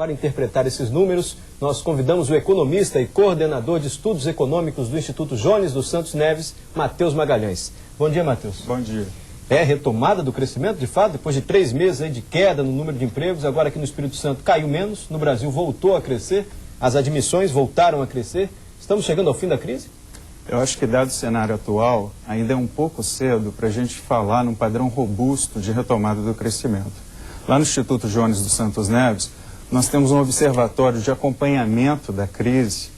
Para interpretar esses números, nós convidamos o economista e coordenador de estudos econômicos do Instituto Jones dos Santos Neves, Matheus Magalhães. Bom dia, Matheus. Bom dia. É retomada do crescimento, de fato, depois de 3 meses aí de queda no número de empregos, agora aqui no Espírito Santo caiu menos, no Brasil voltou a crescer, as admissões voltaram a crescer. Estamos chegando ao fim da crise? Eu acho que, dado o cenário atual, ainda é um pouco cedo para a gente falar num padrão robusto de retomada do crescimento. Lá no Instituto Jones dos Santos Neves, nós temos um observatório de acompanhamento da crise,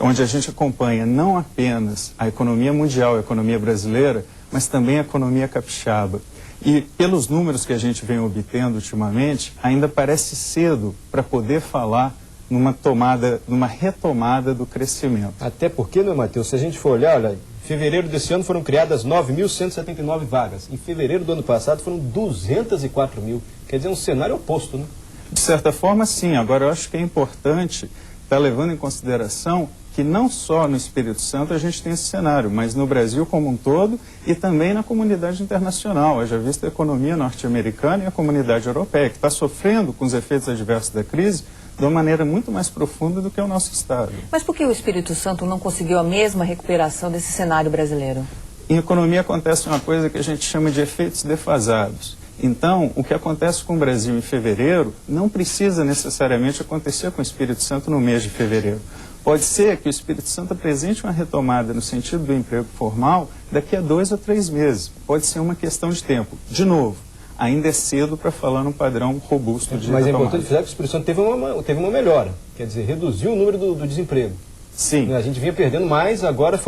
onde a gente acompanha não apenas a economia mundial, a economia brasileira, mas também a economia capixaba. E pelos números que a gente vem obtendo ultimamente, ainda parece cedo para poder falar numa retomada do crescimento. Até porque, meu Matheus, se a gente for olhar, olha, em fevereiro desse ano foram criadas 9.179 vagas. Em fevereiro do ano passado foram 204 mil. Quer dizer, um cenário oposto, né? De certa forma, sim. Agora, eu acho que é importante estar levando em consideração que não só no Espírito Santo a gente tem esse cenário, mas no Brasil como um todo e também na comunidade internacional. Haja vista a economia norte-americana e a comunidade europeia, que está sofrendo com os efeitos adversos da crise de uma maneira muito mais profunda do que o nosso Estado. Mas por que o Espírito Santo não conseguiu a mesma recuperação desse cenário brasileiro? Em economia acontece uma coisa que a gente chama de efeitos defasados. Então, o que acontece com o Brasil em fevereiro não precisa necessariamente acontecer com o Espírito Santo no mês de fevereiro. Pode ser que o Espírito Santo apresente uma retomada no sentido do emprego formal daqui a 2 ou 3 meses. Pode ser uma questão de tempo. De novo, ainda é cedo para falar num padrão robusto de Mas retomada. é importante dizer que o Espírito Santo teve uma melhora, quer dizer, reduziu o número do desemprego. Sim. A gente vinha perdendo mais, agora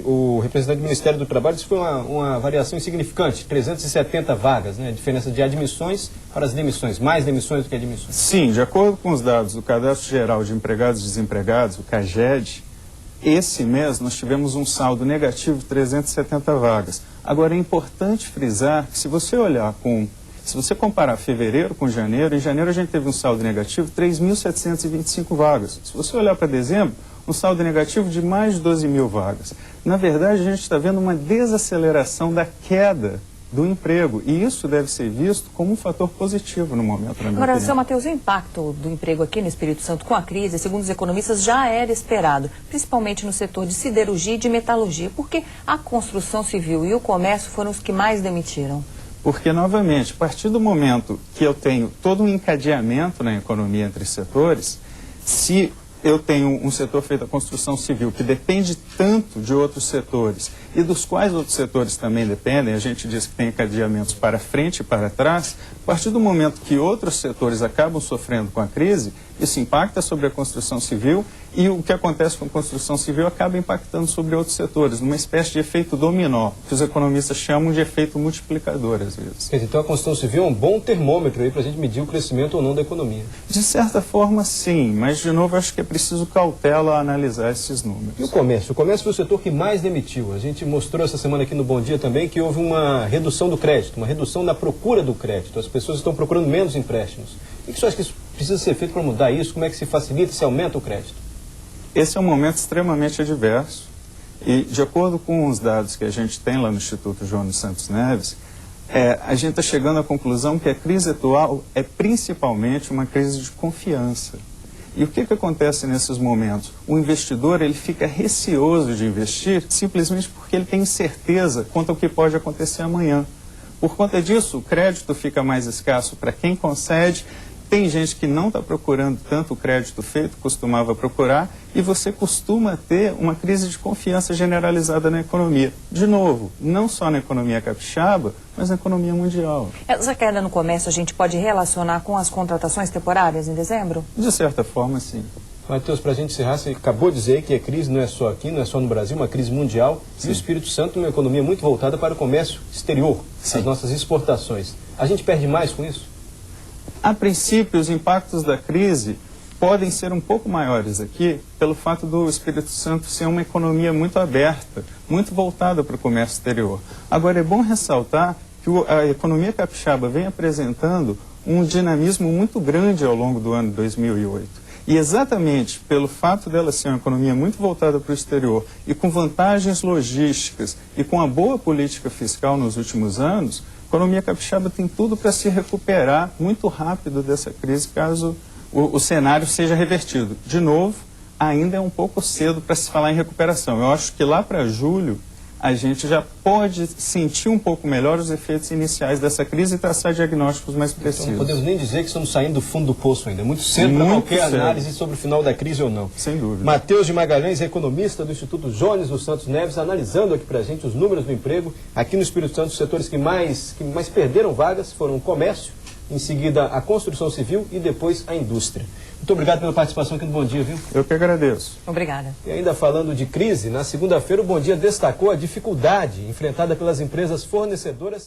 o representante do Ministério do Trabalho disse que foi uma variação insignificante, 370 vagas, né? A diferença de admissões para as demissões, mais demissões do que admissões. Sim, de acordo com os dados do Cadastro Geral de Empregados e Desempregados, o CAGED, esse mês nós tivemos um saldo negativo de 370 vagas. Agora é importante frisar que se você comparar fevereiro com janeiro, em janeiro a gente teve um saldo negativo de 3.725 vagas. Se você olhar para dezembro, um saldo negativo de mais de 12 mil vagas. Na verdade, a gente está vendo uma desaceleração da queda do emprego, e isso deve ser visto como um fator positivo no momento, na minha Agora, opinião. seu Matheus, o impacto do emprego aqui no Espírito Santo com a crise, segundo os economistas, já era esperado, principalmente no setor de siderurgia e de metalurgia, porque a construção civil e o comércio foram os que mais demitiram. Porque, novamente, a partir do momento que eu tenho todo um encadeamento na economia entre setores, se eu tenho um setor feito a construção civil que depende tanto de outros setores e dos quais outros setores também dependem, a gente diz que tem encadeamentos para frente e para trás, a partir do momento que outros setores acabam sofrendo com a crise, isso impacta sobre a construção civil e o que acontece com a construção civil acaba impactando sobre outros setores, numa espécie de efeito dominó, que os economistas chamam de efeito multiplicador, às vezes. Então a construção civil é um bom termômetro aí para a gente medir o crescimento ou não da economia. De certa forma, sim, mas, de novo, acho que é preciso cautela a analisar esses números. E o comércio? O comércio foi o setor que mais demitiu. A gente mostrou essa semana aqui no Bom Dia também que houve uma redução do crédito, uma redução da procura do crédito. As pessoas estão procurando menos empréstimos. O que você acha que isso precisa ser feito para mudar isso? Como é que se facilita, se aumenta o crédito? Esse é um momento extremamente adverso e, de acordo com os dados que a gente tem lá no Instituto Jones dos Santos Neves, a gente está chegando à conclusão que a crise atual é principalmente uma crise de confiança. E o que acontece nesses momentos? O investidor ele fica receoso de investir simplesmente porque ele tem incerteza quanto ao que pode acontecer amanhã. Por conta disso, o crédito fica mais escasso para quem concede. Tem gente que não está procurando tanto o crédito feito, costumava procurar, e você costuma ter uma crise de confiança generalizada na economia. De novo, não só na economia capixaba, mas na economia mundial. Essa queda no comércio a gente pode relacionar com as contratações temporárias em dezembro? De certa forma, sim. Matheus, para a gente encerrar, você acabou de dizer que a crise não é só aqui, não é só no Brasil, uma crise mundial. Sim. E o Espírito Santo é uma economia muito voltada para o comércio exterior, sim, as nossas exportações. A gente perde mais com isso? A princípio, os impactos da crise podem ser um pouco maiores aqui pelo fato do Espírito Santo ser uma economia muito aberta, muito voltada para o comércio exterior. Agora, é bom ressaltar que a economia capixaba vem apresentando um dinamismo muito grande ao longo do ano de 2008. E exatamente pelo fato dela ser uma economia muito voltada para o exterior e com vantagens logísticas e com a boa política fiscal nos últimos anos, a economia capixaba tem tudo para se recuperar muito rápido dessa crise, caso o cenário seja revertido. De novo, ainda é um pouco cedo para se falar em recuperação. Eu acho que lá para julho a gente já pode sentir um pouco melhor os efeitos iniciais dessa crise e traçar diagnósticos mais precisos. Então, não podemos nem dizer que estamos saindo do fundo do poço ainda. É muito cedo para qualquer análise sobre o final da crise ou não. Sem dúvida. Matheus de Magalhães, economista do Instituto Jones dos Santos Neves, analisando aqui para a gente os números do emprego. Aqui no Espírito Santo, os setores que mais perderam vagas foram o comércio, em seguida a construção civil e depois a indústria. Muito obrigado pela participação aqui no Bom Dia, viu? Eu que agradeço. Obrigada. E ainda falando de crise, na segunda-feira o Bom Dia destacou a dificuldade enfrentada pelas empresas fornecedoras